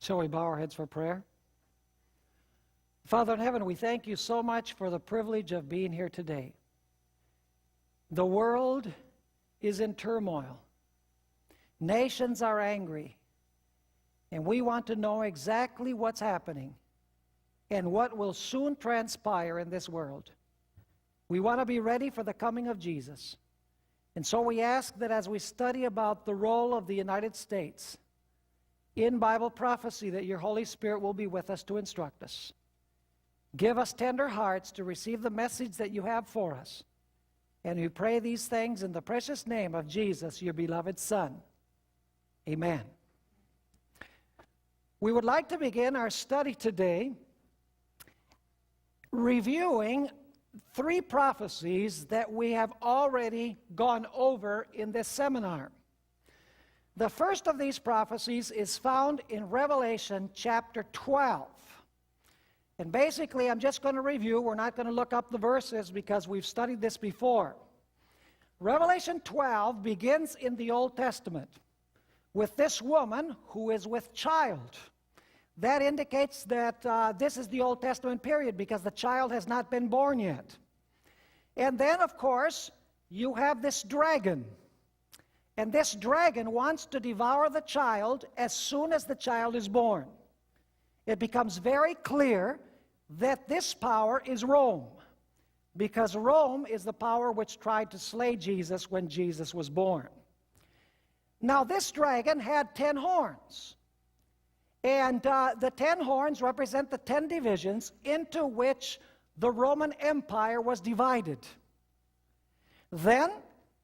Shall we bow our heads for prayer? Father in heaven, we thank you so much for the privilege of being here today. The world is in turmoil. Nations are angry. And we want to know exactly what's happening and what will soon transpire in this world. We want to be ready for the coming of Jesus. And so we ask that as we study about the role of the United States in Bible prophecy, that your Holy Spirit will be with us to instruct us. Give us tender hearts to receive the message that you have for us. And we pray these things in the precious name of Jesus, your beloved Son. Amen. We would like to begin our study today reviewing 3 prophecies that we have already gone over in this seminar. The first of these prophecies is found in Revelation chapter 12. And basically, I'm just going to review. We're not going to look up the verses because we've studied this before. Revelation 12 begins in the Old Testament with this woman who is with child. That indicates that this is the Old Testament period because the child has not been born yet. And then, of course, you have this dragon. And this dragon wants to devour the child as soon as the child is born. It becomes very clear that this power is Rome, because Rome is the power which tried to slay Jesus when Jesus was born. Now, this dragon had 10 horns. And the 10 horns represent the 10 divisions into which the Roman Empire was divided. Then,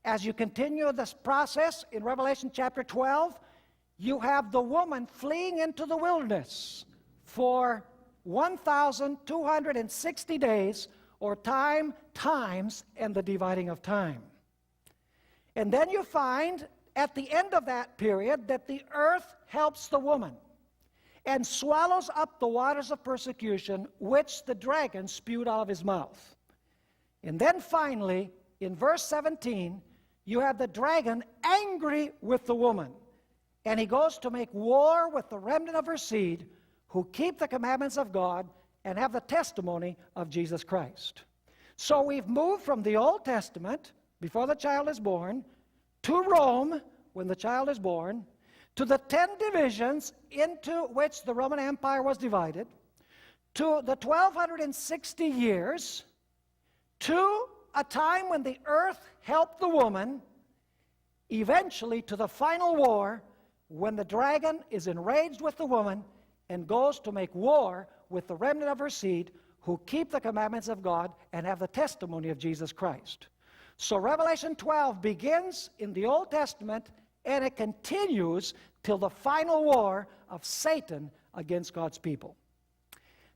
as you continue this process in Revelation chapter 12, you have the woman fleeing into the wilderness for 1,260 days, or times, and the dividing of time. And then you find at the end of that period that the earth helps the woman and swallows up the waters of persecution which the dragon spewed out of his mouth. And then finally, in verse 17, you have the dragon angry with the woman, and he goes to make war with the remnant of her seed who keep the commandments of God and have the testimony of Jesus Christ. So we've moved from the Old Testament, before the child is born, to Rome, when the child is born, to the 10 divisions into which the Roman Empire was divided, to the 1,260 years, to a time when the earth helped the woman, eventually to the final war when the dragon is enraged with the woman and goes to make war with the remnant of her seed who keep the commandments of God and have the testimony of Jesus Christ. So Revelation 12 begins in the Old Testament and it continues till the final war of Satan against God's people.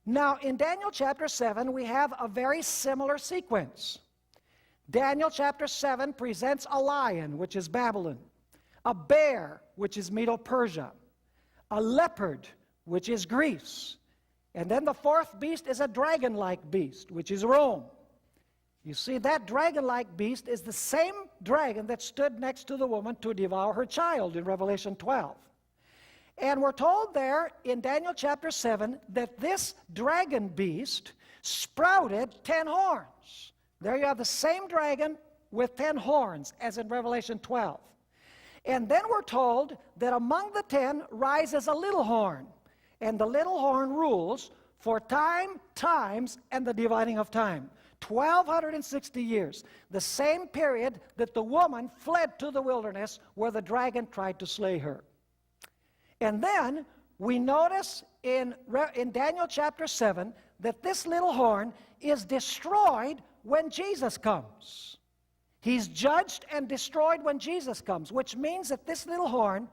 Now in Daniel chapter 7 we have a very similar sequence. Daniel chapter 7 presents a lion, which is Babylon, a bear, which is Medo-Persia, a leopard, which is Greece, and then the 4th beast is a dragon-like beast, which is Rome. You see, that dragon-like beast is the same dragon that stood next to the woman to devour her child in Revelation 12. And we're told there in Daniel chapter 7 that this dragon beast sprouted 10 horns. There you have the same dragon with 10 horns as in Revelation 12. And then we're told that among the 10 rises a little horn. And the little horn rules for times, and the dividing of time. 1,260 years. The same period that the woman fled to the wilderness where the dragon tried to slay her. And then we notice in Daniel chapter 7 that this little horn is destroyed when Jesus comes. He's judged and destroyed when Jesus comes, which means that this little horn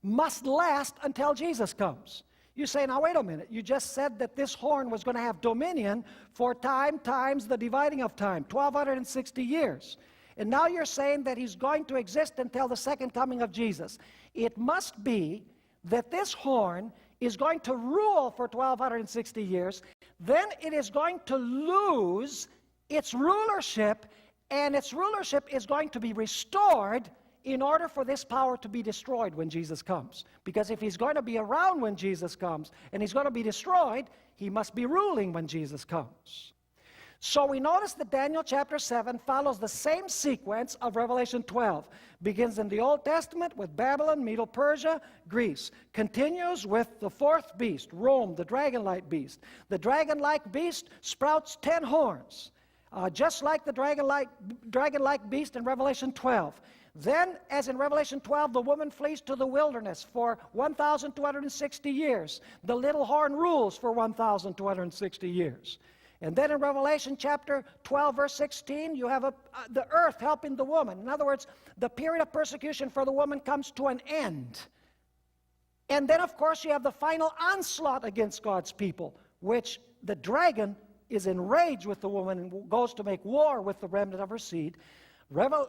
must last until Jesus comes. You say, now wait a minute, you just said that this horn was going to have dominion for times the dividing of time, 1,260 years. And now you're saying that he's going to exist until the second coming of Jesus. It must be that this horn is going to rule for 1,260 years, then it is going to lose its rulership, and its rulership is going to be restored in order for this power to be destroyed when Jesus comes. Because if he's going to be around when Jesus comes and he's going to be destroyed, he must be ruling when Jesus comes. So we notice that Daniel chapter 7 follows the same sequence of Revelation 12. Begins in the Old Testament with Babylon, Medo-Persia, Greece. Continues with the fourth beast, Rome, the dragon-like beast. The dragon-like beast sprouts 10 horns, just like the dragon-like beast in Revelation 12. Then, as in Revelation 12, the woman flees to the wilderness for 1,260 years. The little horn rules for 1,260 years. And then in Revelation chapter 12, verse 16, you have the earth helping the woman. In other words, the period of persecution for the woman comes to an end. And then, of course, you have the final onslaught against God's people, which the dragon is enraged with the woman and goes to make war with the remnant of her seed.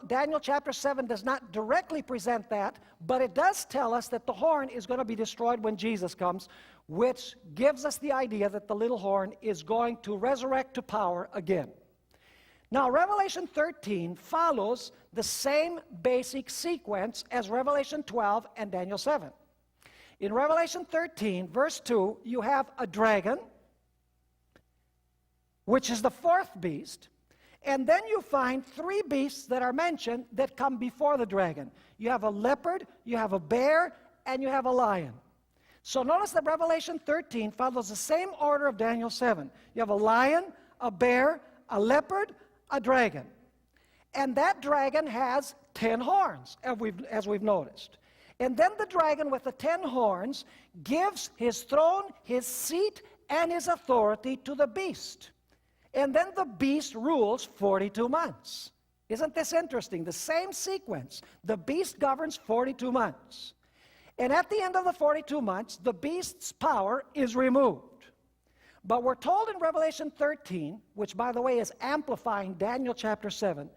Daniel chapter 7 does not directly present that, but it does tell us that the horn is going to be destroyed when Jesus comes, which gives us the idea that the little horn is going to resurrect to power again. Now, Revelation 13 follows the same basic sequence as Revelation 12 and Daniel 7. In Revelation 13, verse 2, you have a dragon, which is the fourth beast. And then you find three beasts that are mentioned that come before the dragon. You have a leopard, you have a bear, and you have a lion. So notice that Revelation 13 follows the same order of Daniel 7. You have a lion, a bear, a leopard, a dragon. And that dragon has 10 horns, as we've noticed. And then the dragon with the 10 horns gives his throne, his seat, and his authority to the beast. And then the beast rules 42 months. Isn't this interesting? The same sequence. The beast governs 42 months. And at the end of the 42 months, the beast's power is removed. But we're told in Revelation 13, which by the way is amplifying Daniel chapter 7,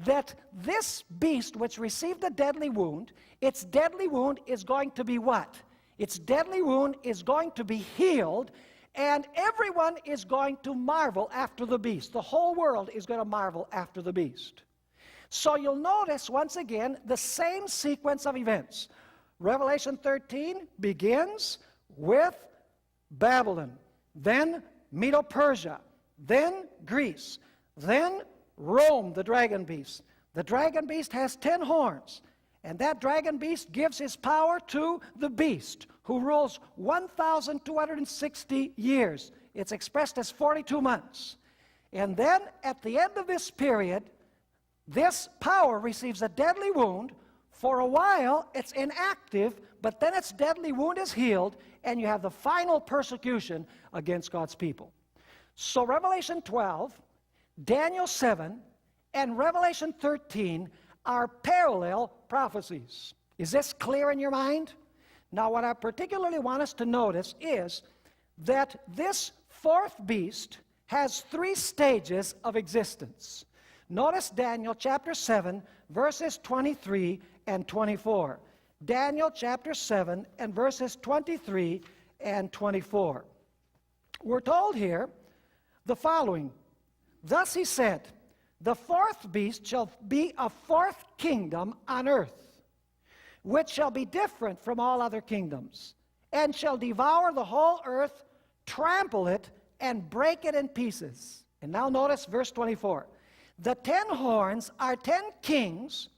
that this beast which received a deadly wound, its deadly wound is going to be what? Its deadly wound is going to be healed, and everyone is going to marvel after the beast. The whole world is going to marvel after the beast. So you'll notice once again the same sequence of events. Revelation 13 begins with Babylon, then Medo-Persia, then Greece, then Rome, the dragon beast. The dragon beast has 10 horns, and that dragon beast gives his power to the beast, who rules 1,260 years. It's expressed as 42 months. And then at the end of this period, this power receives a deadly wound. For a while, it's inactive, but then its deadly wound is healed, and you have the final persecution against God's people. So Revelation 12, Daniel 7, and Revelation 13 are parallel prophecies. Is this clear in your mind? Now, what I particularly want us to notice is that this fourth beast has 3 stages of existence. Notice Daniel chapter 7, verses 23 and 24. Daniel chapter 7 and verses 23 and 24. We're told here the following. Thus he said, the fourth beast shall be a fourth kingdom on earth, which shall be different from all other kingdoms, and shall devour the whole earth, trample it, and break it in pieces. And now notice verse 24. The 10 horns are 10 kings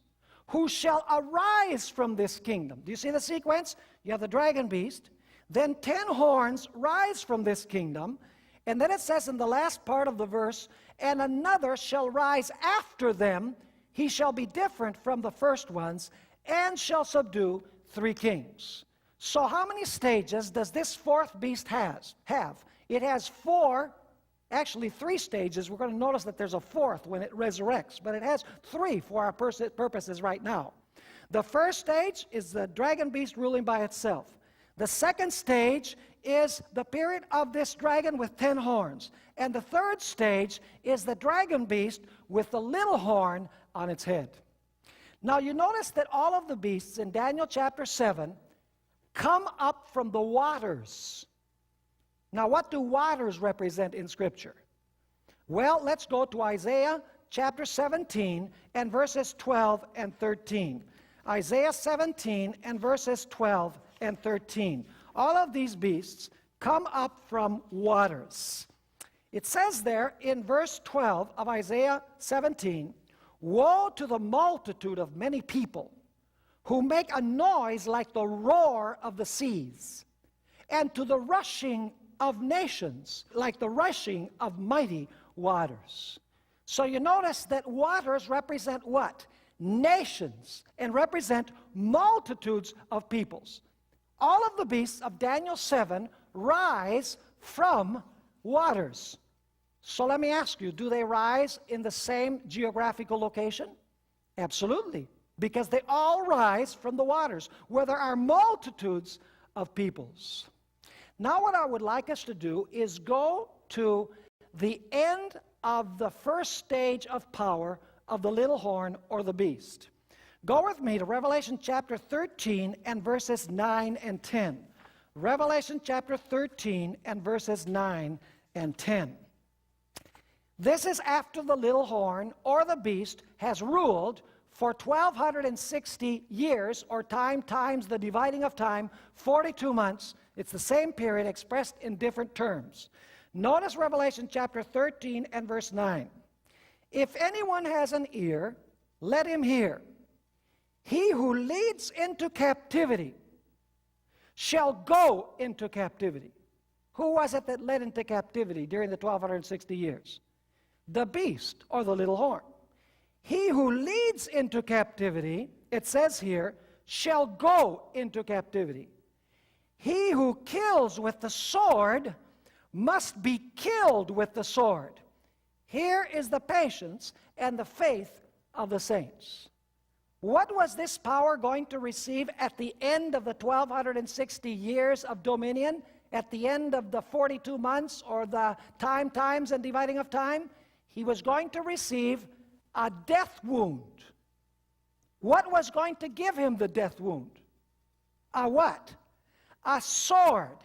who shall arise from this kingdom. Do you see the sequence? You have the dragon beast, then 10 horns rise from this kingdom, and then it says in the last part of the verse, and another shall rise after them, he shall be different from the first ones, and shall subdue 3 kings. So how many stages does this fourth beast have? It has 4, actually 3 stages. We're going to notice that there's a fourth when it resurrects, but it has 3 for our purposes right now. The first stage is the dragon beast ruling by itself. The second stage is the period of this dragon with 10 horns. And the third stage is the dragon beast with the little horn on its head. Now you notice that all of the beasts in Daniel chapter 7 come up from the waters. Now what do waters represent in Scripture? Well, let's go to Isaiah chapter 17 and verses 12 and 13. Isaiah 17 and verses 12 and 13. All of these beasts come up from waters. It says there in verse 12 of Isaiah 17, "Woe to the multitude of many people who make a noise like the roar of the seas, and to the rushing of nations like the rushing of mighty waters." So you notice that waters represent what? Nations, and represent multitudes of peoples. All of the beasts of Daniel 7 rise from waters. So let me ask you, do they rise in the same geographical location? Absolutely, because they all rise from the waters, where there are multitudes of peoples. Now what I would like us to do is go to the end of the first stage of power of the little horn or the beast. Go with me to Revelation chapter 13 and verses 9 and 10. Revelation chapter 13 and verses 9 and 10. This is after the little horn or the beast has ruled for 1,260 years, or time times the dividing of time, 42 months. It's the same period expressed in different terms. Notice Revelation chapter 13 and verse 9. "If anyone has an ear, let him hear. He who leads into captivity shall go into captivity." Who was it that led into captivity during the 1,260 years? The beast, or the little horn. "He who leads into captivity," it says here, "shall go into captivity. He who kills with the sword must be killed with the sword." Here is the patience and the faith of the saints. What was this power going to receive at the end of the 1,260 years of dominion? At the end of the 42 months, or the times and dividing of time? He was going to receive a death wound. What was going to give him the death wound? A what? A sword.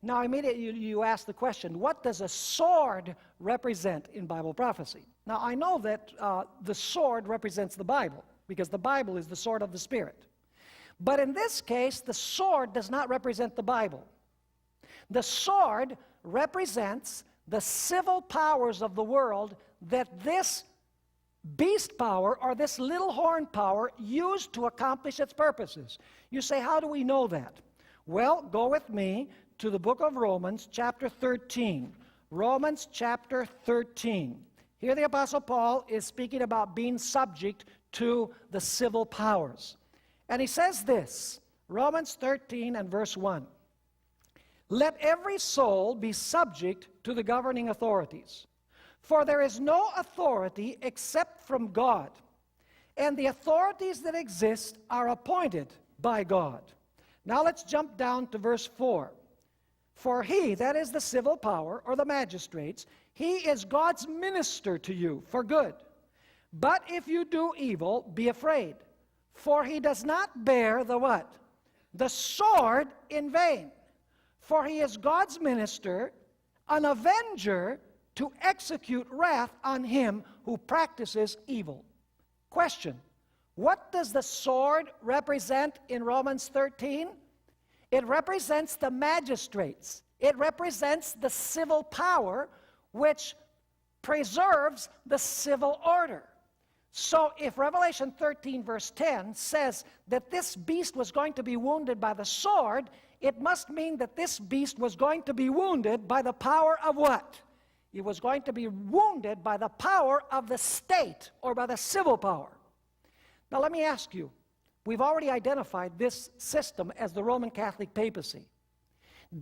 Now immediately you ask the question, what does a sword represent in Bible prophecy? Now I know that the sword represents the Bible, because the Bible is the sword of the Spirit. But in this case, the sword does not represent the Bible. The sword represents the civil powers of the world that this beast power, or this little horn power, used to accomplish its purposes. You say, how do we know that? Well, go with me to the book of Romans, chapter 13. Romans chapter 13. Here the Apostle Paul is speaking about being subject to the civil powers. And he says this, Romans 13 and verse 1. "Let every soul be subject to the governing authorities, for there is no authority except from God, and the authorities that exist are appointed by God." Now let's jump down to verse 4. "For he," that is the civil power or the magistrates, "he is God's minister to you for good. But if you do evil, be afraid, for he does not bear the" what? "The sword in vain. For he is God's minister, an avenger to execute wrath on him who practices evil." Question: what does the sword represent in Romans 13? It represents the magistrates. It represents the civil power which preserves the civil order. So if Revelation 13 verse 10 says that this beast was going to be wounded by the sword, it must mean that this beast was going to be wounded by the power of what? It was going to be wounded by the power of the state, or by the civil power. Now let me ask you, we've already identified this system as the Roman Catholic papacy.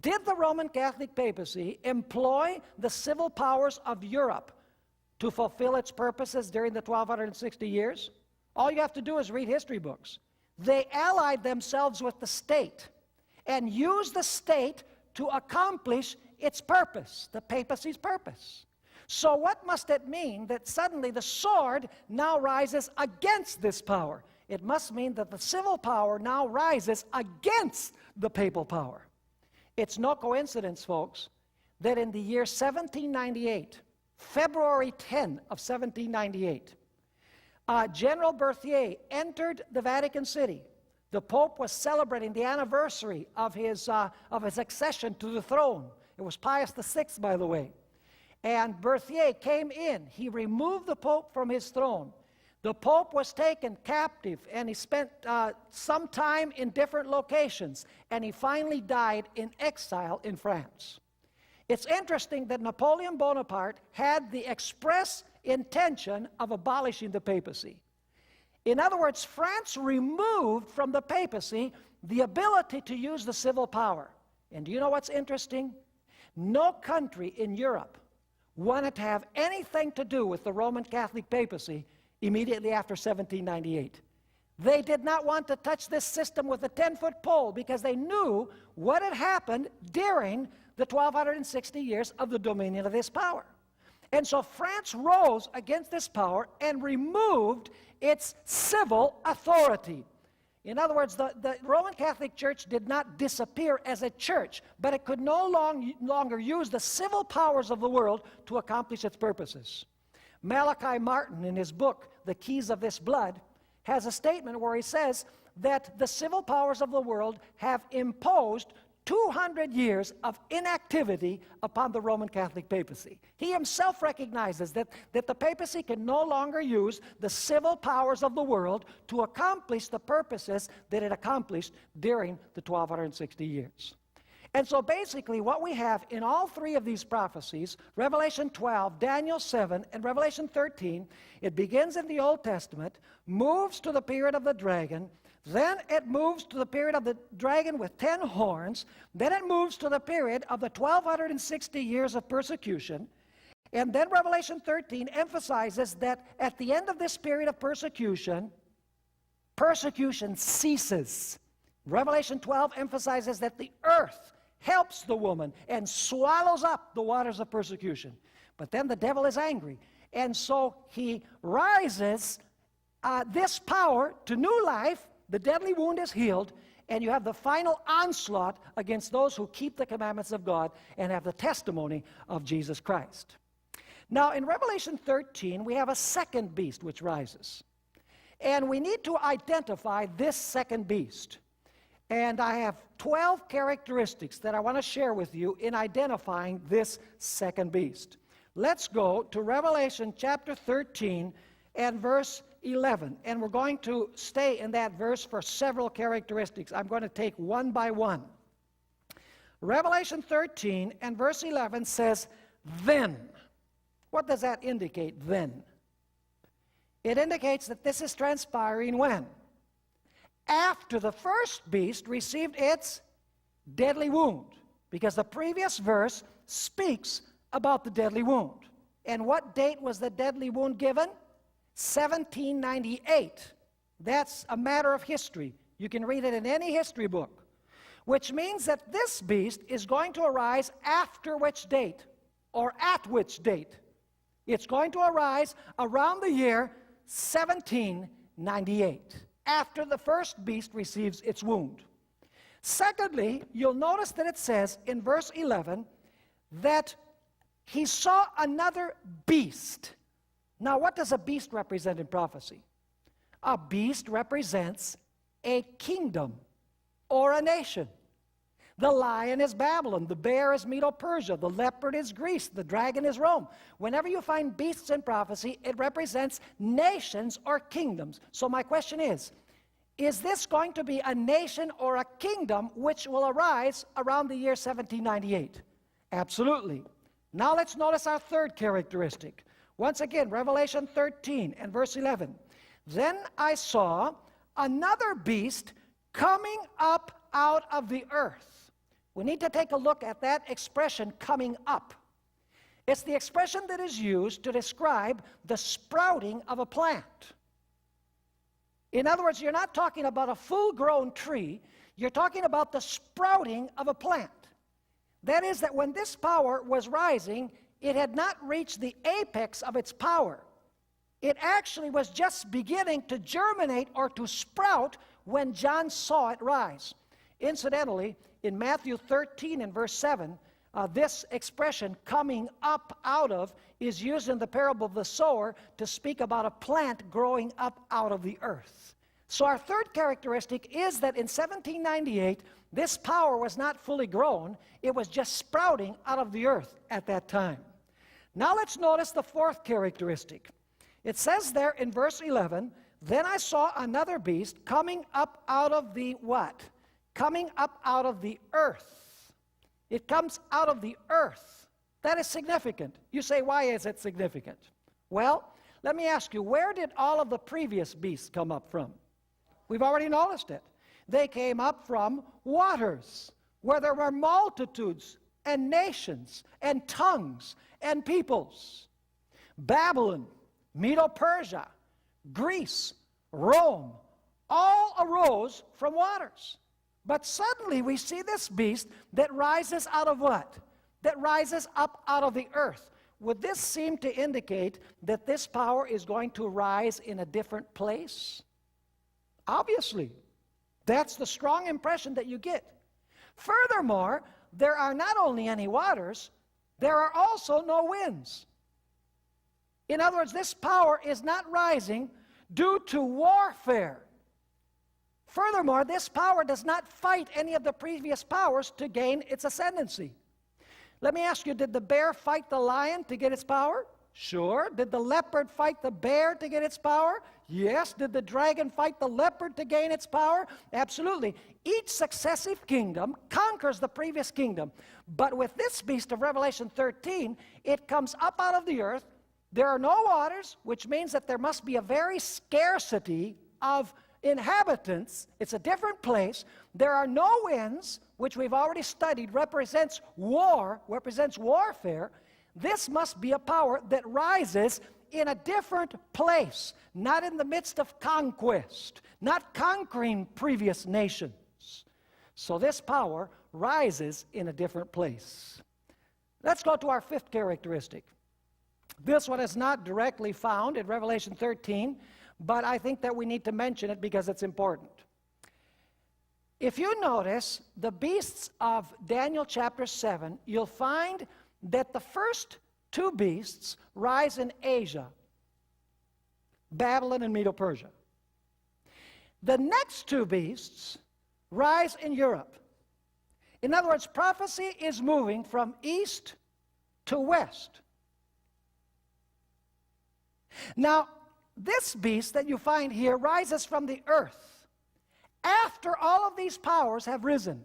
Did the Roman Catholic papacy employ the civil powers of Europe to fulfill its purposes during the 1,260 years? All you have to do is read history books. They allied themselves with the state and used the state to accomplish its purpose, the papacy's purpose. So what must it mean that suddenly the sword now rises against this power? It must mean that the civil power now rises against the papal power. It's no coincidence, folks, that in the year 1798, February 10 of 1798, General Berthier entered the Vatican City. The Pope was celebrating the anniversary of his accession to the throne. It was Pius VI, by the way. And Berthier came in. He removed the Pope from his throne. The Pope was taken captive, and he spent some time in different locations, and he finally died in exile in France. It's interesting that Napoleon Bonaparte had the express intention of abolishing the papacy. In other words, France removed from the papacy the ability to use the civil power. And do you know what's interesting? No country in Europe wanted to have anything to do with the Roman Catholic papacy immediately after 1798. They did not want to touch this system with a 10-foot pole because they knew what had happened during the 1260 years of the dominion of this power. And so France rose against this power and removed its civil authority. In other words, the Roman Catholic Church did not disappear as a church, but it could no longer use the civil powers of the world to accomplish its purposes. Malachi Martin, in his book, The Keys of This Blood, has a statement where he says that the civil powers of the world have imposed 200 years of inactivity upon the Roman Catholic papacy. He himself recognizes that the papacy can no longer use the civil powers of the world to accomplish the purposes that it accomplished during the 1260 years. And so basically what we have in all three of these prophecies, Revelation 12, Daniel 7, and Revelation 13, it begins in the Old Testament, moves to the period of the dragon, then it moves to the period of the dragon with 10 horns. Then it moves to the period of the 1260 years of persecution. And then Revelation 13 emphasizes that at the end of this period of persecution, persecution ceases. Revelation 12 emphasizes that the earth helps the woman and swallows up the waters of persecution. But then the devil is angry. And so he rises this power to new life. The deadly wound is healed, and you have the final onslaught against those who keep the commandments of God and have the testimony of Jesus Christ. Now, in Revelation 13, we have a second beast which rises. And we need to identify this second beast. And I have 12 characteristics that I want to share with you in identifying this second beast. Let's go to Revelation chapter 13 and verse 11, and we're going to stay in that verse for several characteristics. I'm going to take one by one. Revelation 13 and verse 11 says, then. What does that indicate, then? It indicates that this is transpiring when? After the first beast received its deadly wound, because the previous verse speaks about the deadly wound. And what date was the deadly wound given? 1798. That's a matter of history. You can read it in any history book. Which means that this beast is going to arise after which date? Or at which date? It's going to arise around the year 1798, after the first beast receives its wound. Secondly, you'll notice that it says in verse 11 that he saw another beast. Now, what does a beast represent in prophecy? A beast represents a kingdom or a nation. The lion is Babylon, the bear is Medo-Persia, the leopard is Greece, the dragon is Rome. Whenever you find beasts in prophecy, it represents nations or kingdoms. So my question is this going to be a nation or a kingdom which will arise around the year 1798? Absolutely. Now let's notice our third characteristic. Once again, Revelation 13 and verse 11. Then I saw another beast coming up out of the earth. We need to take a look at that expression, coming up. It's the expression that is used to describe the sprouting of a plant. In other words, you're not talking about a full-grown tree. You're talking about the sprouting of a plant. That is, that when this power was rising, it had not reached the apex of its power. It actually was just beginning to germinate or to sprout when John saw it rise. Incidentally, in Matthew 13 and verse 7, this expression, coming up out of, is used in the parable of the sower to speak about a plant growing up out of the earth. So our third characteristic is that in 1798, this power was not fully grown. It was just sprouting out of the earth at that time. Now let's notice the fourth characteristic. It says there in verse 11, "Then I saw another beast coming up out of the" what? Coming up out of the earth. It comes out of the earth. That is significant. You say, why is it significant? Well, let me ask you, where did all of the previous beasts come up from? We've already noticed it. They came up from waters, where there were multitudes and nations and tongues and peoples. Babylon, Medo-Persia, Greece, Rome, all arose from waters. But suddenly we see this beast that rises out of what? That rises up out of the earth. Would this seem to indicate that this power is going to rise in a different place? Obviously. That's the strong impression that you get. Furthermore, there are not only any waters, there are also no winds. In other words, this power is not rising due to warfare. Furthermore, this power does not fight any of the previous powers to gain its ascendancy. Let me ask you, did the bear fight the lion to get its power? Sure. Did the leopard fight the bear to get its power? Yes. Did the dragon fight the leopard to gain its power? Absolutely. Each successive kingdom conquers the previous kingdom. But with this beast of Revelation 13, it comes up out of the earth. There are no waters, which means that there must be a very scarcity of inhabitants. It's a different place. There are no winds, which we've already studied, represents war, represents warfare. This must be a power that rises in a different place, not in the midst of conquest, not conquering previous nations. So this power rises in a different place. Let's go to our fifth characteristic. This one is not directly found in Revelation 13, but I think that we need to mention it because it's important. If you notice the beasts of Daniel chapter 7, you'll find that the first two beasts rise in Asia, Babylon and Medo-Persia. The next two beasts rise in Europe. In other words, prophecy is moving from east to west. Now, this beast that you find here rises from the earth after all of these powers have risen.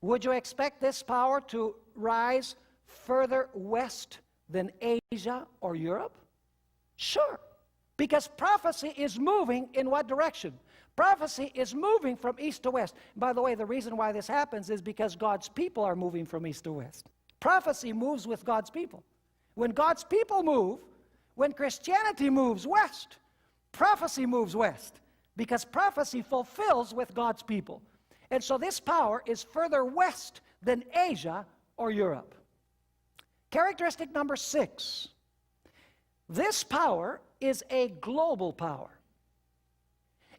Would you expect this power to rise further west than Asia or Europe? Sure, because prophecy is moving in what direction? Prophecy is moving from east to west. By the way, the reason why this happens is because God's people are moving from east to west. Prophecy moves with God's people. When God's people move, when Christianity moves west, prophecy moves west, because prophecy fulfills with God's people. And so this power is further west than Asia or Europe. Characteristic number 6. This power is a global power.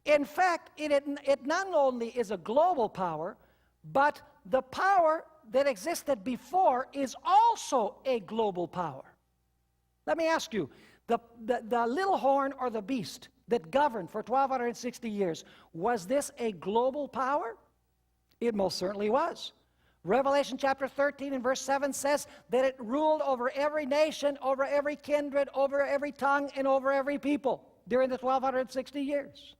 In fact, it not only is a global power, but the power that existed before is also a global power. Let me ask you, the little horn or the beast that governed for 1260 years, was this a global power? It most certainly was. Revelation chapter 13 and verse 7 says that it ruled over every nation, over every kindred, over every tongue, and over every people during the 1260 years.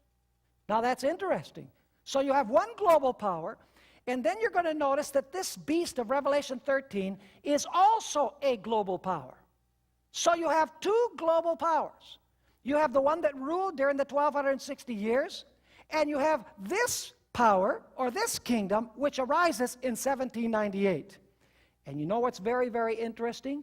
Now that's interesting. So you have one global power, and then you're going to notice that this beast of Revelation 13 is also a global power. So you have two global powers. You have the one that ruled during the 1260 years, and you have this power, or this kingdom, which arises in 1798. And you know what's very, very interesting?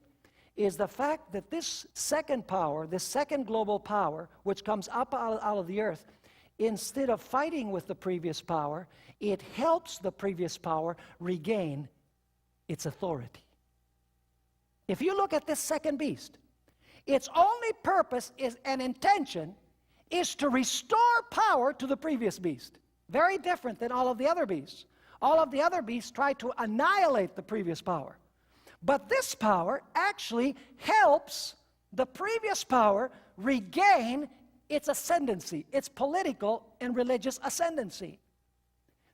Is the fact that this second power, this second global power, which comes up out of the earth, instead of fighting with the previous power, it helps the previous power regain its authority. If you look at this second beast, its only purpose and intention is to restore power to the previous beast. Very different than all of the other beasts. All of the other beasts try to annihilate the previous power. But this power actually helps the previous power regain its ascendancy, its political and religious ascendancy.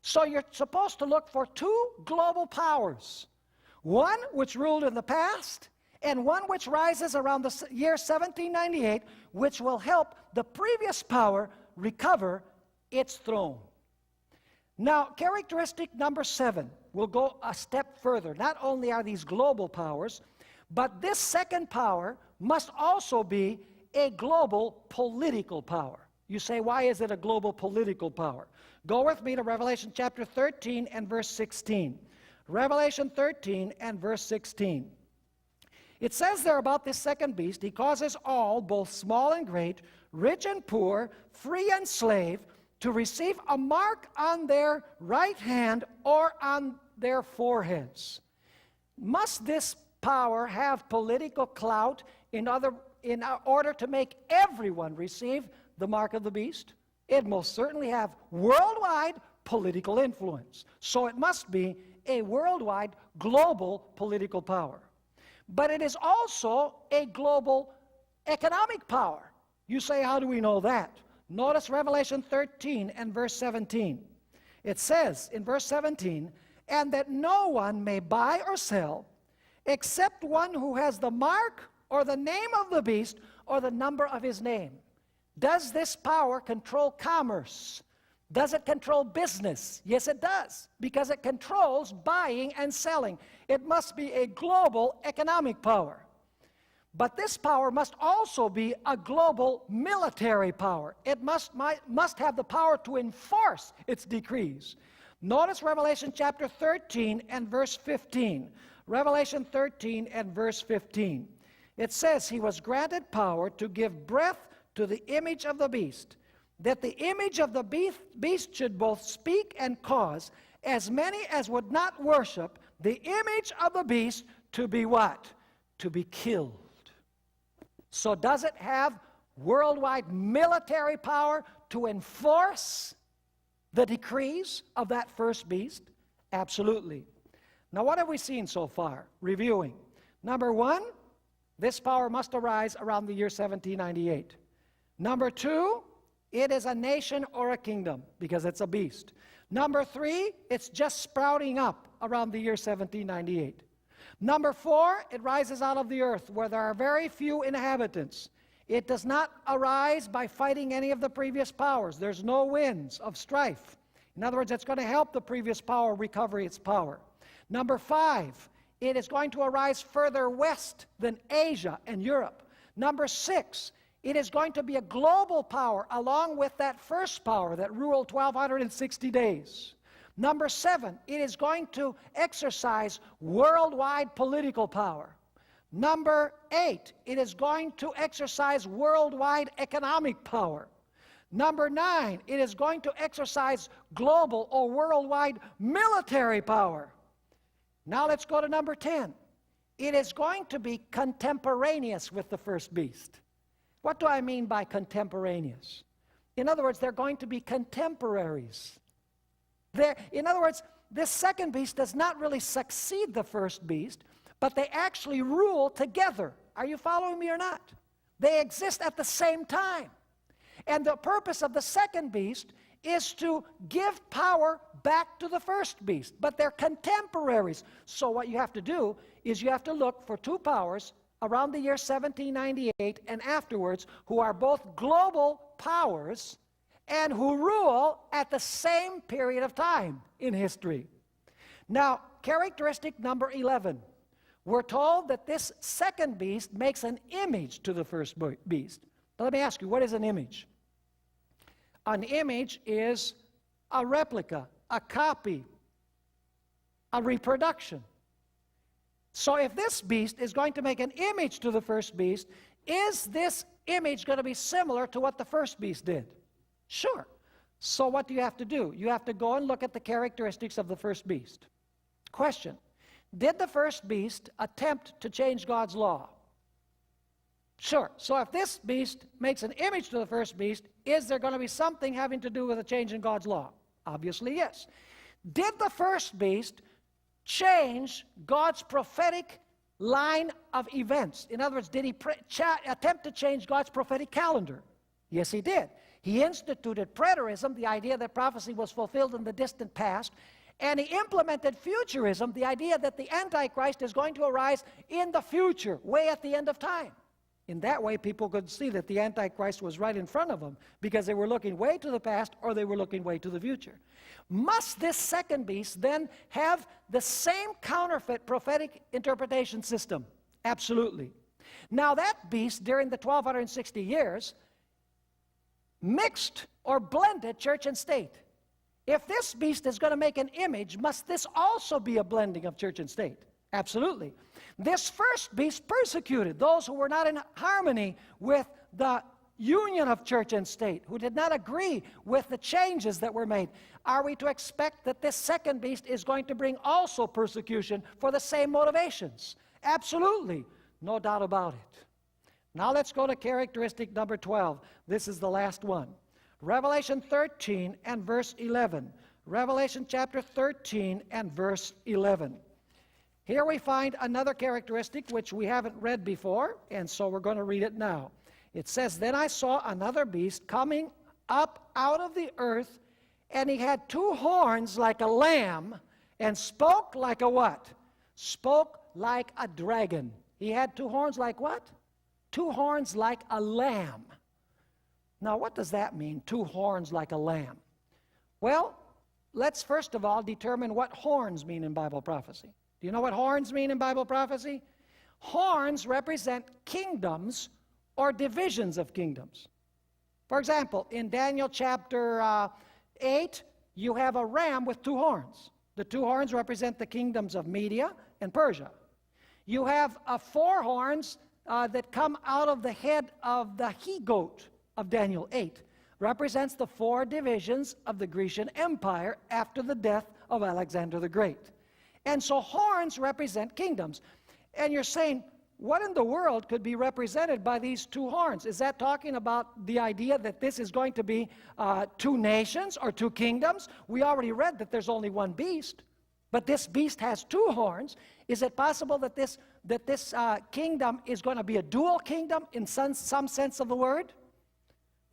So you're supposed to look for two global powers. One which ruled in the past, and one which rises around the year 1798, which will help the previous power recover its throne. Now, characteristic number 7 will go a step further. Not only are these global powers, but this second power must also be a global political power. You say, why is it a global political power? Go with me to Revelation chapter 13 and verse 16. Revelation 13 and verse 16. It says there about this second beast, he causes all, both small and great, rich and poor, free and slave, to receive a mark on their right hand or on their foreheads. Must this power have political clout in order to make everyone receive the mark of the beast? It most certainly have worldwide political influence. So it must be a worldwide, global political power. But it is also a global economic power. You say, how do we know that? Notice Revelation 13 and verse 17. It says in verse 17, and that no one may buy or sell except one who has the mark or the name of the beast or the number of his name. Does this power control commerce? Does it control business? Yes, it does, because it controls buying and selling. It must be a global economic power. But this power must also be a global military power. It must have the power to enforce its decrees. Notice Revelation chapter 13 and verse 15. Revelation 13 and verse 15. It says, he was granted power to give breath to the image of the beast, that the image of the beast should both speak and cause as many as would not worship the image of the beast to be what? To be killed. So does it have worldwide military power to enforce the decrees of that first beast? Absolutely. Now what have we seen so far? Reviewing. Number 1, this power must arise around the year 1798. Number 2, it is a nation or a kingdom because it's a beast. Number 3, it's just sprouting up around the year 1798. Number 4, it rises out of the earth where there are very few inhabitants. It does not arise by fighting any of the previous powers. There's no winds of strife. In other words, it's going to help the previous power recover its power. Number 5, it is going to arise further west than Asia and Europe. Number 6, it is going to be a global power along with that first power that ruled 1,260 days. Number 7, it is going to exercise worldwide political power. Number 8, it is going to exercise worldwide economic power. Number 9, it is going to exercise global or worldwide military power. Now let's go to number 10. It is going to be contemporaneous with the first beast. What do I mean by contemporaneous? In other words, they're going to be contemporaries. In other words, this second beast does not really succeed the first beast, but they actually rule together. Are you following me or not? They exist at the same time. And the purpose of the second beast is to give power back to the first beast. But they're contemporaries. So what you have to do is you have to look for two powers around the year 1798 and afterwards who are both global powers and who rule at the same period of time in history. Now, characteristic number 11. We're told that this second beast makes an image to the first beast. Now, let me ask you, what is an image? An image is a replica, a copy, a reproduction. So if this beast is going to make an image to the first beast, is this image going to be similar to what the first beast did? Sure. So what do you have to do? You have to go and look at the characteristics of the first beast. Question: did the first beast attempt to change God's law? Sure. So if this beast makes an image to the first beast, is there going to be something having to do with a change in God's law? Obviously, yes. Did the first beast change God's prophetic line of events? In other words, did he attempt to change God's prophetic calendar? Yes, he did. He instituted preterism, the idea that prophecy was fulfilled in the distant past, and he implemented futurism, the idea that the Antichrist is going to arise in the future, way at the end of time. In that way, people could see that the Antichrist was right in front of them because they were looking way to the past or they were looking way to the future. Must this second beast then have the same counterfeit prophetic interpretation system? Absolutely. Now that beast, during the 1260 years, mixed or blended church and state. If this beast is going to make an image, must this also be a blending of church and state? Absolutely. This first beast persecuted those who were not in harmony with the union of church and state, who did not agree with the changes that were made. Are we to expect that this second beast is going to bring also persecution for the same motivations? Absolutely. No doubt about it. Now let's go to characteristic number 12. This is the last one. Revelation 13 and verse 11. Revelation chapter 13 and verse 11. Here we find another characteristic which we haven't read before, and so we're going to read it now. It says, "Then I saw another beast coming up out of the earth, and he had two horns like a lamb, and spoke like a" what? Spoke like a dragon. He had two horns like what? Two horns like a lamb. Now, what does that mean, two horns like a lamb? Well, let's first of all determine what horns mean in Bible prophecy. Do you know what horns mean in Bible prophecy? Horns represent kingdoms or divisions of kingdoms. For example, in Daniel chapter 8, you have a ram with two horns. The two horns represent the kingdoms of Media and Persia. You have four horns that come out of the head of the he-goat of Daniel 8. Represents the four divisions of the Grecian Empire after the death of Alexander the Great. And so horns represent kingdoms. And you're saying, what in the world could be represented by these two horns? Is that talking about the idea that this is going to be two nations or two kingdoms? We already read that there's only one beast, but this beast has two horns. Is it possible that this kingdom is going to be a dual kingdom in some sense of the word?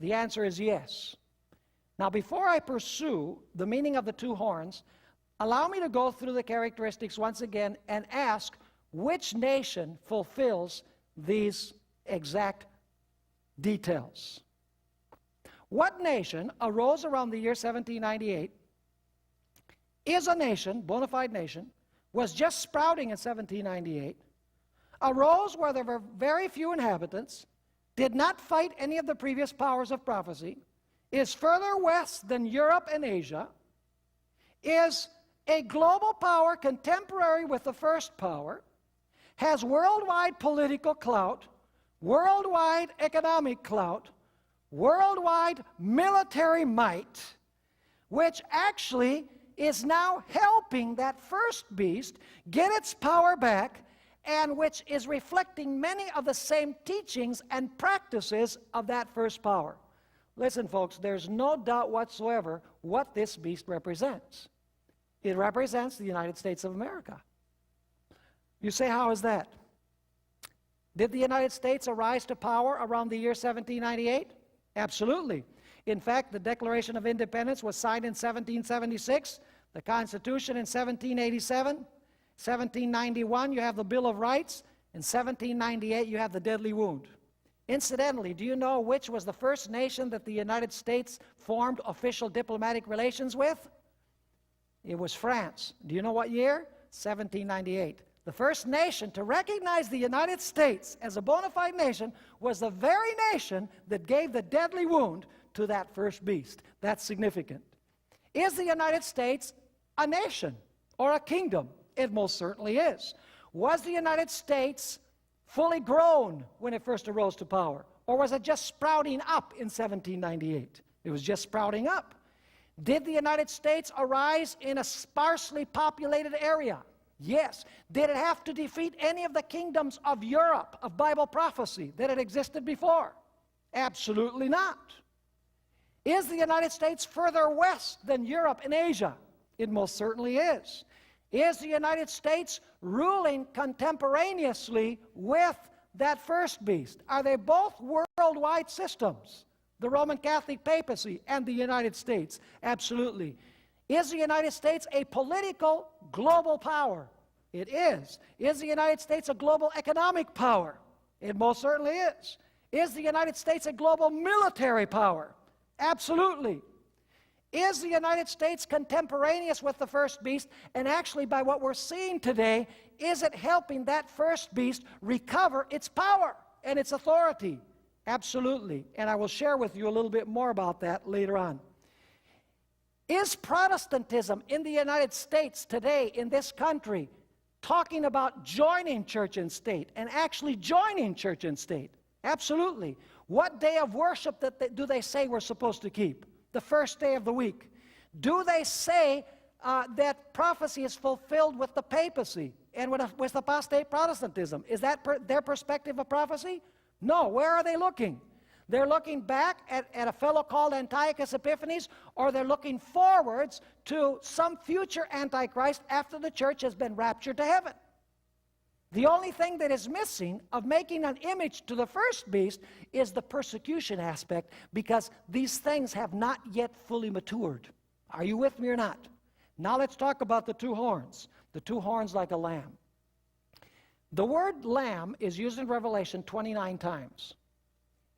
The answer is yes. Now, before I pursue the meaning of the two horns, allow me to go through the characteristics once again and ask which nation fulfills these exact details. What nation arose around the year 1798, is a nation, bona fide nation, was just sprouting in 1798, arose where there were very few inhabitants, did not fight any of the previous powers of prophecy, is further west than Europe and Asia, is a global power contemporary with the first power, has worldwide political clout, worldwide economic clout, worldwide military might, which actually is now helping that first beast get its power back, and which is reflecting many of the same teachings and practices of that first power. Listen, folks, there's no doubt whatsoever what this beast represents. It represents the United States of America. You say, how is that? Did the United States arise to power around the year 1798? Absolutely. In fact, the Declaration of Independence was signed in 1776, the Constitution in 1787, 1791 you have the Bill of Rights, in 1798 you have the deadly wound. Incidentally, do you know which was the first nation that the United States formed official diplomatic relations with? It was France. Do you know what year? 1798. The first nation to recognize the United States as a bona fide nation was the very nation that gave the deadly wound to that first beast. That's significant. Is the United States a nation or a kingdom? It most certainly is. Was the United States fully grown when it first arose to power? Or was it just sprouting up in 1798? It was just sprouting up. Did the United States arise in a sparsely populated area? Yes. Did it have to defeat any of the kingdoms of Europe, of Bible prophecy, that had existed before? Absolutely not. Is the United States further west than Europe and Asia? It most certainly is. Is the United States ruling contemporaneously with that first beast? Are they both worldwide systems? The Roman Catholic papacy and the United States? Absolutely. Is the United States a political global power? It is. Is the United States a global economic power? It most certainly is. Is the United States a global military power? Absolutely. Is the United States contemporaneous with the first beast? And actually, by what we're seeing today, is it helping that first beast recover its power and its authority? Absolutely. And I will share with you a little bit more about that later on. Is Protestantism in the United States today, in this country, talking about joining church and state and actually joining church and state? Absolutely. What day of worship do they say we're supposed to keep? The first day of the week. Do they say that prophecy is fulfilled with the papacy and with apostate Protestantism? Is that their perspective of prophecy? No. Where are they looking? They're looking back at a fellow called Antiochus Epiphanes, or they're looking forwards to some future Antichrist after the church has been raptured to heaven. The only thing that is missing of making an image to the first beast is the persecution aspect, because these things have not yet fully matured. Are you with me or not? Now let's talk about the two horns. The two horns like a lamb. The word lamb is used in Revelation 29 times.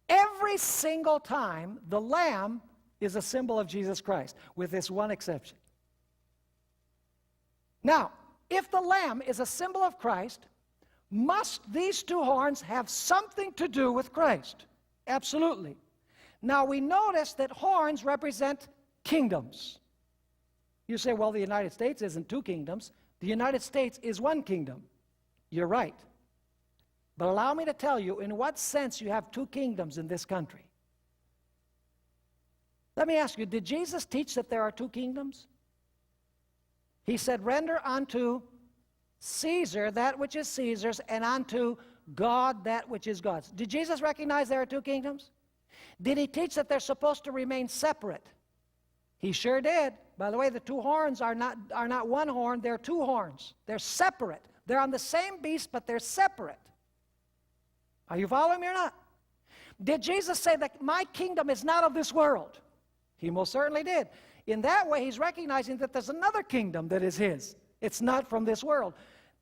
Every single time, the lamb is a symbol of Jesus Christ, with this one exception. Now, if the lamb is a symbol of Christ, must these two horns have something to do with Christ? Absolutely. Now we notice that horns represent kingdoms. You say, well, the United States isn't two kingdoms. The United States is one kingdom. You're right. But allow me to tell you in what sense you have two kingdoms in this country. Let me ask you, did Jesus teach that there are two kingdoms? He said, render unto Caesar that which is Caesar's, and unto God that which is God's. Did Jesus recognize there are two kingdoms? Did he teach that they're supposed to remain separate? He sure did. By the way, the two horns are not one horn, they're two horns. They're separate. They're on the same beast, but they're separate. Are you following me or not? Did Jesus say that my kingdom is not of this world? He most certainly did. In that way, he's recognizing that there's another kingdom that is his. It's not from this world.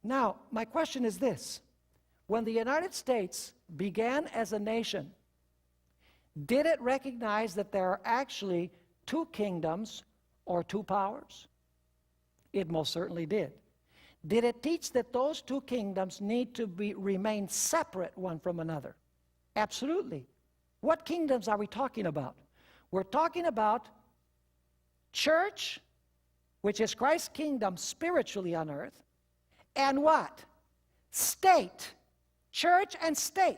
Now, my question is this. When the United States began as a nation, did it recognize that there are actually two kingdoms or two powers? It most certainly did. Did it teach that those two kingdoms need to remain separate one from another? Absolutely. What kingdoms are we talking about? We're talking about church, which is Christ's kingdom spiritually on earth, and what? State. Church and state.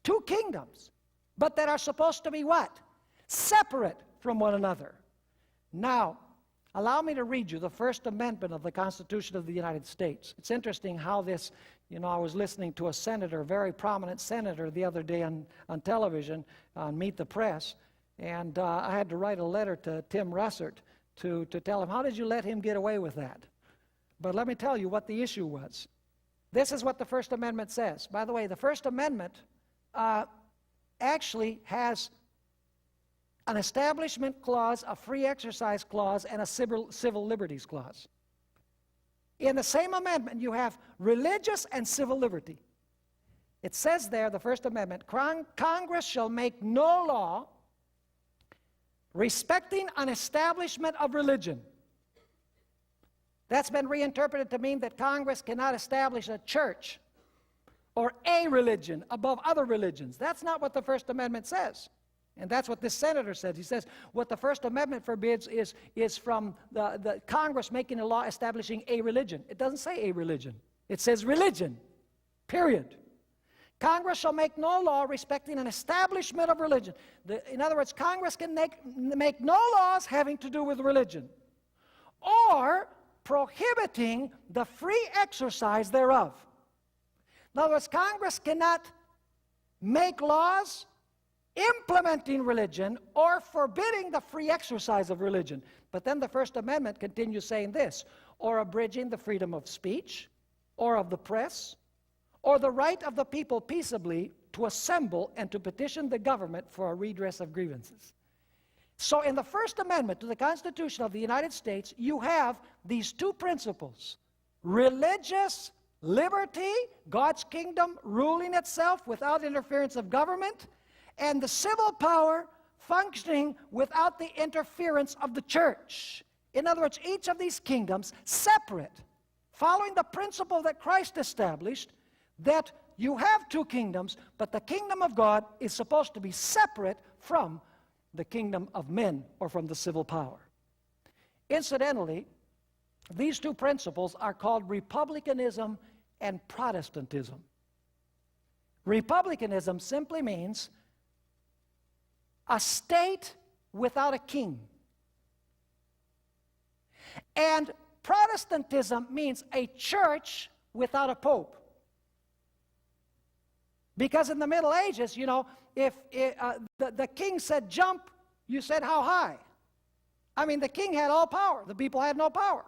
Two kingdoms, but that are supposed to be what? Separate from one another. Now, allow me to read you the First Amendment of the Constitution of the United States. It's interesting how this, I was listening to a senator, a very prominent senator, the other day on television, on Meet the Press, and I had to write a letter to Tim Russert to tell him, how did you let him get away with that? But let me tell you what the issue was. This is what the First Amendment says. By the way, the First Amendment actually has an establishment clause, a free exercise clause, and a civil liberties clause. In the same amendment, you have religious and civil liberty. It says there, the First Amendment, Congress shall make no law respecting an establishment of religion. That's been reinterpreted to mean that Congress cannot establish a church or a religion above other religions. That's not what the First Amendment says. And that's what this senator says. He says what the First Amendment forbids is from the Congress making a law establishing a religion. It doesn't say a religion. It says religion, period. Congress shall make no law respecting an establishment of religion. In other words, Congress can make no laws having to do with religion or prohibiting the free exercise thereof. In other words, Congress cannot make laws implementing religion or forbidding the free exercise of religion. But then the First Amendment continues saying this, or abridging the freedom of speech, or of the press, or the right of the people peaceably to assemble and to petition the government for a redress of grievances. So in the First Amendment to the Constitution of the United States, you have these two principles: religious liberty, God's kingdom ruling itself without interference of government, and the civil power functioning without the interference of the church. In other words, each of these kingdoms separate, following the principle that Christ established, that you have two kingdoms, but the kingdom of God is supposed to be separate from the kingdom of men or from the civil power. Incidentally, these two principles are called republicanism and Protestantism. Republicanism simply means a state without a king. And Protestantism means a church without a pope. Because in the Middle Ages, you know, if the king said jump, you said how high? I mean, the king had all power. The people had no power.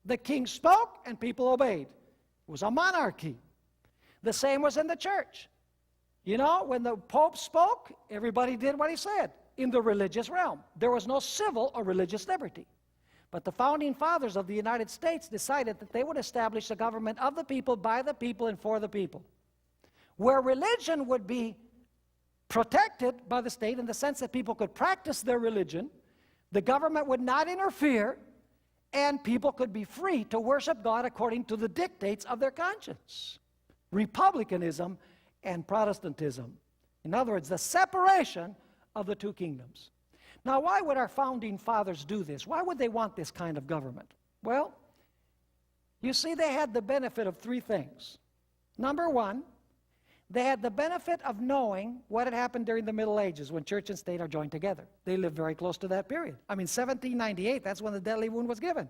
The king spoke and people obeyed. It was a monarchy. The same was in the church. You know, when the Pope spoke, everybody did what he said in the religious realm. There was no civil or religious liberty. But the founding fathers of the United States decided that they would establish a government of the people, by the people, and for the people, where religion would be protected by the state in the sense that people could practice their religion, the government would not interfere, and people could be free to worship God according to the dictates of their conscience. Republicanism and Protestantism. In other words, the separation of the two kingdoms. Now, why would our founding fathers do this? Why would they want this kind of government? Well, you see, they had the benefit of three things. Number one, they had the benefit of knowing what had happened during the Middle Ages when church and state are joined together. They lived very close to that period. I mean, 1798, that's when the deadly wound was given.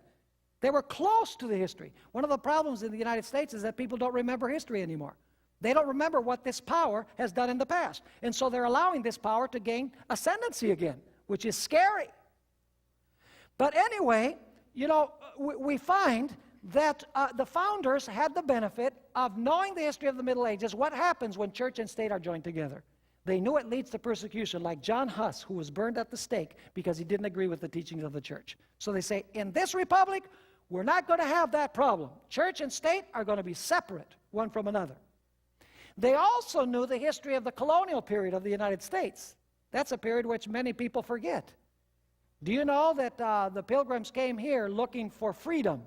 They were close to the history. One of the problems in the United States is that people don't remember history anymore. They don't remember what this power has done in the past. And so they're allowing this power to gain ascendancy again, which is scary. But anyway, you know, we find that the founders had the benefit of knowing the history of the Middle Ages, what happens when church and state are joined together. They knew it leads to persecution, like John Huss, who was burned at the stake because he didn't agree with the teachings of the church. So they say, in this republic, we're not going to have that problem. Church and state are going to be separate, one from another. They also knew the history of the colonial period of the United States. That's a period which many people forget. Do you know that the Pilgrims came here looking for freedom?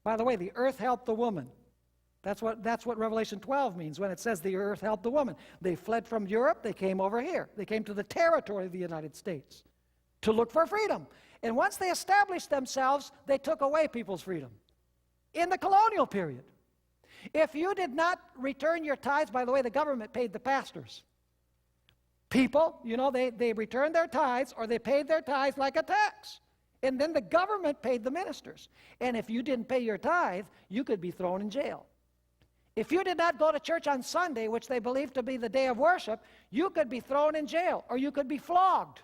By the way, the earth helped the woman. That's what Revelation 12 means when it says the earth helped the woman. They fled from Europe, they came over here. They came to the territory of the United States to look for freedom. And once they established themselves, they took away people's freedom in the colonial period. If you did not return your tithes, by the way, the government paid the pastors. People, you know, they returned their tithes or they paid their tithes like a tax. And then the government paid the ministers. And if you didn't pay your tithe, you could be thrown in jail. If you did not go to church on Sunday, which they believed to be the day of worship, you could be thrown in jail or you could be flogged.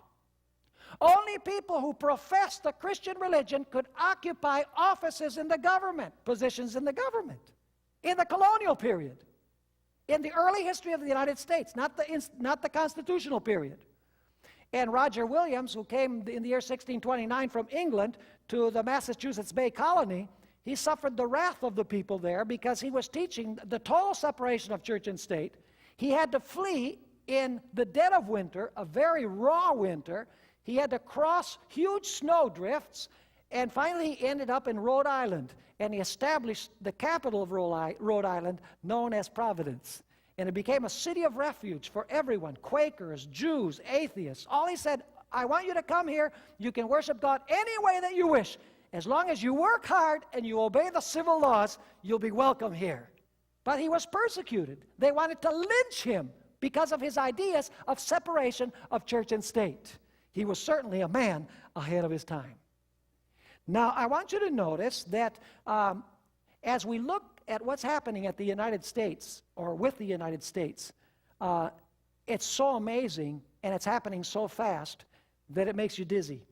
Only people who profess the Christian religion could occupy offices in the government, positions in the government, in the colonial period, in the early history of the United States, not the constitutional period. And Roger Williams, who came in the year 1629 from England to the Massachusetts Bay Colony, he suffered the wrath of the people there because he was teaching the total separation of church and state. He had to flee in the dead of winter, a very raw winter. He had to cross huge snow drifts, and finally he ended up in Rhode Island, and he established the capital of Rhode Island, known as Providence. And it became a city of refuge for everyone, Quakers, Jews, atheists. All he said, I want you to come here. You can worship God any way that you wish. As long as you work hard and you obey the civil laws, you'll be welcome here. But he was persecuted. They wanted to lynch him because of his ideas of separation of church and state. He was certainly a man ahead of his time. Now, I want you to notice that as we look at what's happening at the United States, or with the United States, It's so amazing, and it's happening so fast that it makes you dizzy.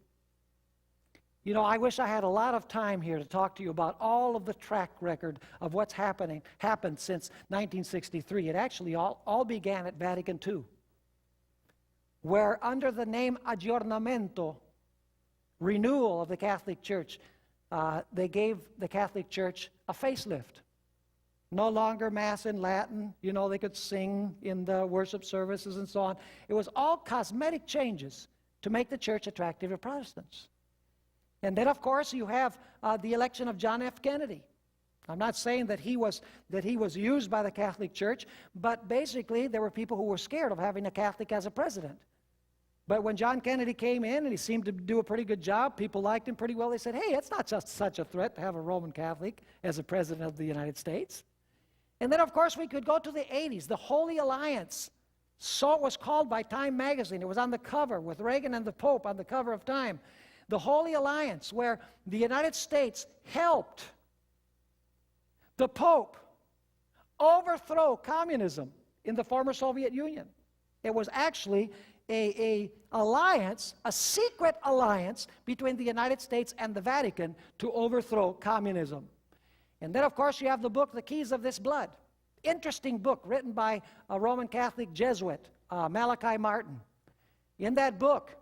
You know, I wish I had a lot of time here to talk to you about all of the track record of what's happened since 1963. It actually all began at Vatican II, where under the name aggiornamento, renewal of the Catholic Church, they gave the Catholic Church a facelift. No longer Mass in Latin. You know, they could sing in the worship services and so on. It was all cosmetic changes to make the church attractive to Protestants. And then, of course, you have the election of John F. Kennedy. I'm not saying that he was used by the Catholic Church, but basically there were people who were scared of having a Catholic as a president. But when John Kennedy came in, and he seemed to do a pretty good job, people liked him pretty well. They said, hey, it's not just such a threat to have a Roman Catholic as a president of the United States. And then, of course, we could go to the 80s, the Holy Alliance. So it was called by Time magazine. It was on the cover with Reagan and the Pope on the cover of Time. The Holy Alliance, where the United States helped the Pope overthrow communism in the former Soviet Union. It was actually a alliance, a secret alliance between the United States and the Vatican to overthrow communism. And then, of course, you have the book, The Keys of This Blood. Interesting book written by a Roman Catholic Jesuit, Malachi Martin. In that book,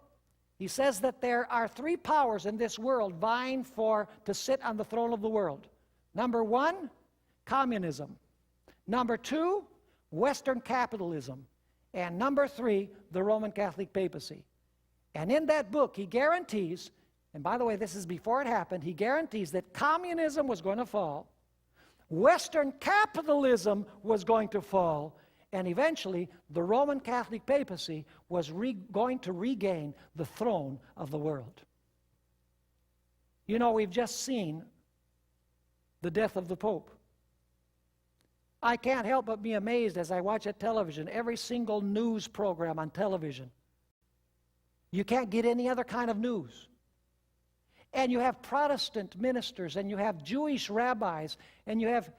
he says that there are three powers in this world vying to sit on the throne of the world. Number one, communism. Number two, Western capitalism. And number three, the Roman Catholic papacy. And in that book, he guarantees, and by the way, this is before it happened, he guarantees that communism was going to fall, Western capitalism was going to fall, and eventually the Roman Catholic papacy was going to regain the throne of the world. You know, we've just seen the death of the Pope. I can't help but be amazed as I watch at television, every single news program on television. You can't get any other kind of news. And you have Protestant ministers, and you have Jewish rabbis, and you have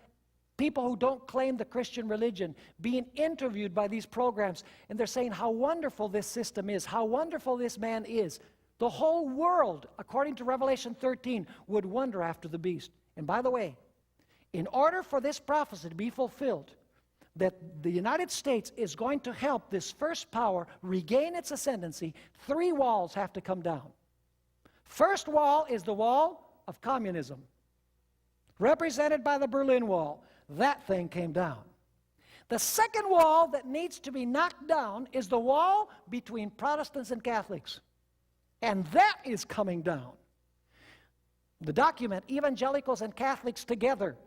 people who don't claim the Christian religion being interviewed by these programs, and they're saying how wonderful this system is, how wonderful this man is. The whole world, according to Revelation 13, would wonder after the beast. And by the way, in order for this prophecy to be fulfilled, that the United States is going to help this first power regain its ascendancy, three walls have to come down. First wall is the wall of communism, represented by the Berlin Wall. That thing came down. The second wall that needs to be knocked down is the wall between Protestants and Catholics. And that is coming down. The document, Evangelicals and Catholics Together,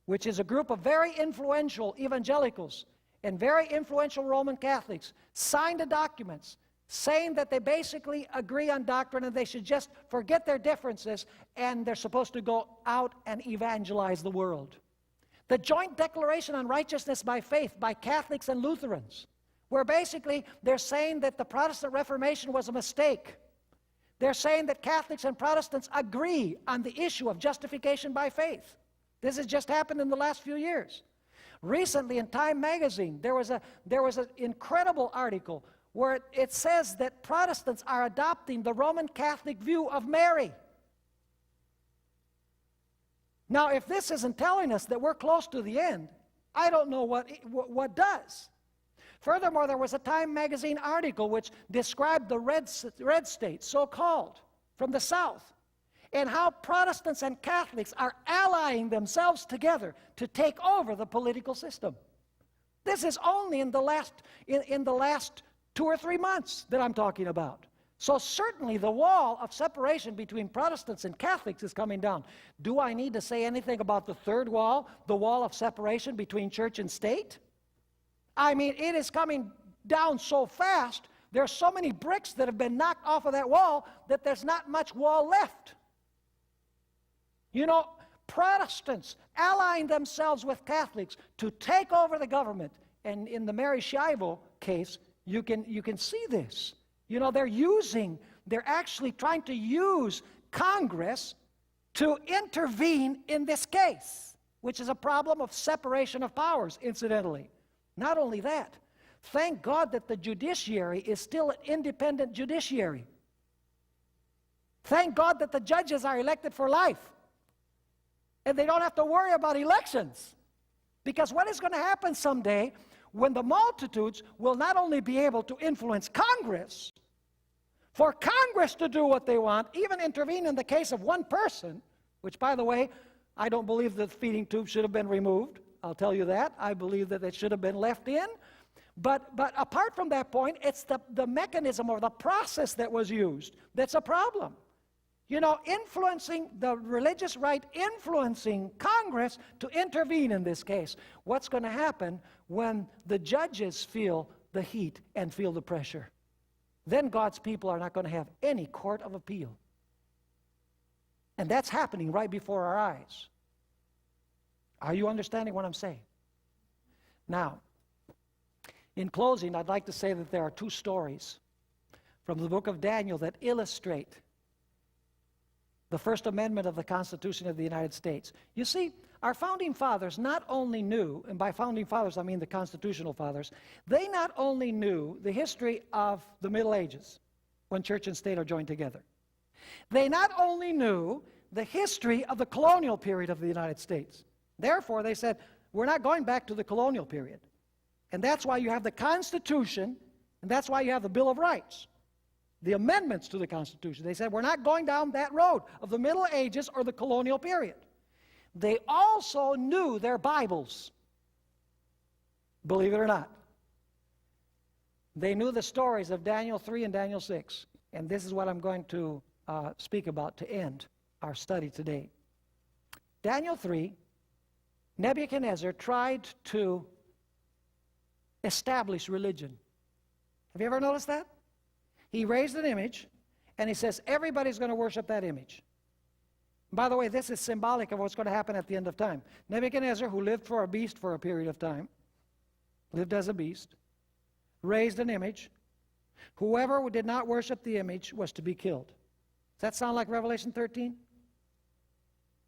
which is a group of very influential evangelicals and very influential Roman Catholics, signed the documents saying that they basically agree on doctrine and they should just forget their differences and they're supposed to go out and evangelize the world. The Joint Declaration on Righteousness by Faith by Catholics and Lutherans, where basically they're saying that the Protestant Reformation was a mistake. They're saying that Catholics and Protestants agree on the issue of justification by faith. This has just happened in the last few years. Recently in Time magazine, there was an incredible article where it says that Protestants are adopting the Roman Catholic view of Mary. Now, if this isn't telling us that we're close to the end, I don't know what does. Furthermore, there was a Time magazine article which described the red states, so-called, from the South, and how Protestants and Catholics are allying themselves together to take over the political system. This is only in the last 2 or 3 months that I'm talking about. So certainly the wall of separation between Protestants and Catholics is coming down. Do I need to say anything about the third wall, the wall of separation between church and state? I mean, it is coming down so fast, there's so many bricks that have been knocked off of that wall that there's not much wall left. You know, Protestants allying themselves with Catholics to take over the government. And in the Mary Schiavo case, you can see this. You know, they're actually trying to use Congress to intervene in this case, which is a problem of separation of powers, incidentally. Not only that, Thank God that the judiciary is still an independent judiciary. Thank God that the judges are elected for life. And they don't have to worry about elections. Because what is going to happen someday when the multitudes will not only be able to influence Congress, for Congress to do what they want, even intervene in the case of one person, which, by the way, I don't believe the feeding tube should have been removed. I'll tell you that. I believe that it should have been left in. But apart from that point, it's the mechanism or the process that was used that's a problem. You know, influencing the religious right, influencing Congress to intervene in this case. What's going to happen when the judges feel the heat and feel the pressure? Then God's people are not going to have any court of appeal. And that's happening right before our eyes. Are you understanding what I'm saying? Now, in closing, I'd like to say that there are two stories from the book of Daniel that illustrate the First Amendment of the Constitution of the United States. You see, our founding fathers not only knew, and by founding fathers I mean the constitutional fathers, they not only knew the history of the Middle Ages, when church and state are joined together. They not only knew the history of the colonial period of the United States. Therefore, they said, we're not going back to the colonial period. And that's why you have the Constitution, and that's why you have the Bill of Rights. The amendments to the Constitution. They said, we're not going down that road of the Middle Ages or the colonial period. They also knew their Bibles. Believe it or not. They knew the stories of Daniel 3 and Daniel 6. And this is what I'm going to speak about to end our study today. Daniel 3, Nebuchadnezzar tried to establish religion. Have you ever noticed that? He raised an image, and he says, everybody's going to worship that image. By the way, this is symbolic of what's going to happen at the end of time. Nebuchadnezzar, who lived for a beast for a period of time, lived as a beast, raised an image. Whoever did not worship the image was to be killed. Does that sound like Revelation 13?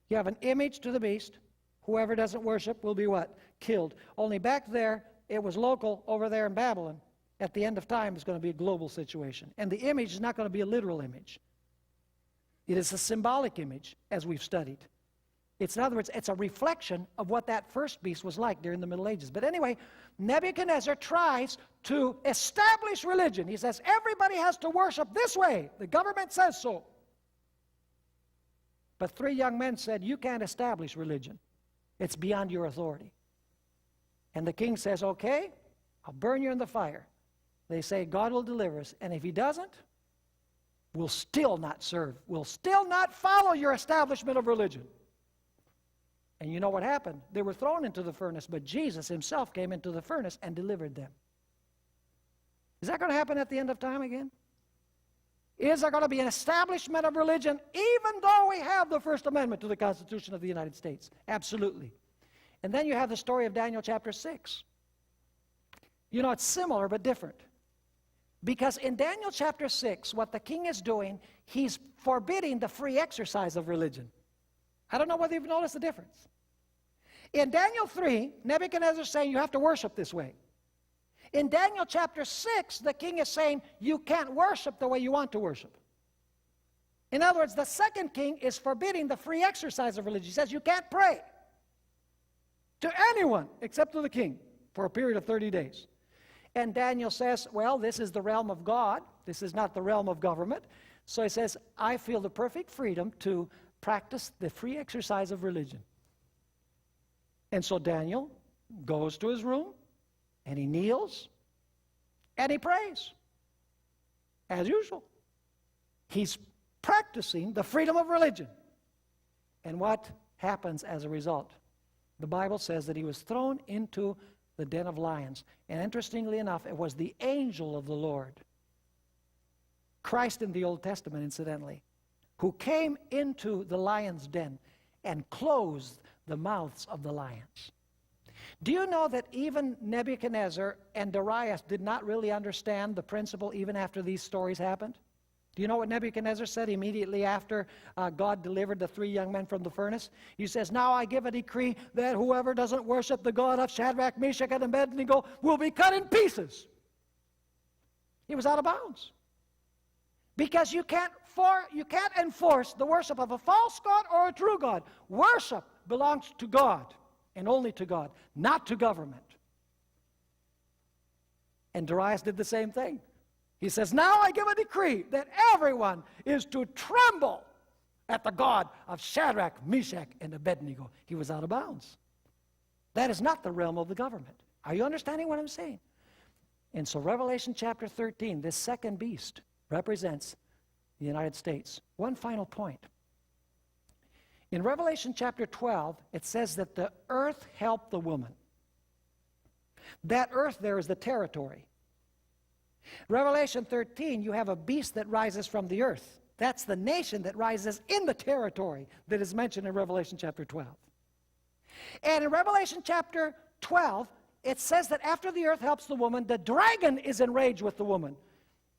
You have an image to the beast. Whoever doesn't worship will be what? Killed. Only back there, it was local over there in Babylon. At the end of time, it's going to be a global situation. And the image is not going to be a literal image. It is a symbolic image, as we've studied. It's, in other words, it's a reflection of what that first beast was like during the Middle Ages. But anyway, Nebuchadnezzar tries to establish religion. He says, everybody has to worship this way. The government says so. But 3 young men said, you can't establish religion. It's beyond your authority. And the king says, okay, I'll burn you in the fire. They say, God will deliver us. And if he doesn't, we'll still not serve. We'll still not follow your establishment of religion. And you know what happened? They were thrown into the furnace, but Jesus himself came into the furnace and delivered them. Is that going to happen at the end of time again? Is there going to be an establishment of religion even though we have the First Amendment to the Constitution of the United States? Absolutely. And then you have the story of Daniel chapter 6. You know, it's similar but different. Because in Daniel chapter 6, what the king is doing, he's forbidding the free exercise of religion. I don't know whether you've noticed the difference. In Daniel 3, Nebuchadnezzar is saying you have to worship this way. In Daniel chapter 6, the king is saying you can't worship the way you want to worship. In other words, the second king is forbidding the free exercise of religion. He says you can't pray to anyone except to the king for a period of 30 days. And Daniel says, well, this is the realm of God. This is not the realm of government. So he says, I feel the perfect freedom to practice the free exercise of religion. And so Daniel goes to his room, and he kneels, and he prays, as usual. He's practicing the freedom of religion. And what happens as a result? The Bible says that he was thrown into the den of lions. And interestingly enough, it was the angel of the Lord, Christ in the Old Testament, incidentally, who came into the lion's den and closed the mouths of the lions. Do you know that even Nebuchadnezzar and Darius did not really understand the principle even after these stories happened? Do you know what Nebuchadnezzar said immediately after God delivered the 3 young men from the furnace? He says, now I give a decree that whoever doesn't worship the God of Shadrach, Meshach, and Abednego will be cut in pieces. He was out of bounds. Because you can't enforce the worship of a false God or a true God. Worship belongs to God and only to God, not to government. And Darius did the same thing. He says, now I give a decree that everyone is to tremble at the God of Shadrach, Meshach, and Abednego. He was out of bounds. That is not the realm of the government. Are you understanding what I'm saying? And so Revelation chapter 13, this second beast, represents the United States. One final point. In Revelation chapter 12, it says that the earth helped the woman. That earth there is the territory. Revelation 13, you have a beast that rises from the earth. That's the nation that rises in the territory that is mentioned in Revelation chapter 12. And in Revelation chapter 12, it says that after the earth helps the woman, the dragon is enraged with the woman.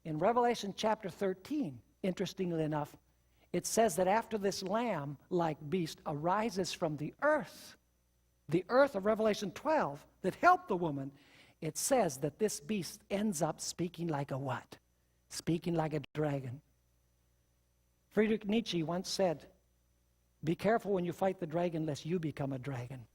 In Revelation chapter 13, interestingly enough, it says that after this lamb-like beast arises from the earth of Revelation 12 that helped the woman, it says that this beast ends up speaking like a what? Speaking like a dragon. Friedrich Nietzsche once said, be careful when you fight the dragon lest you become a dragon.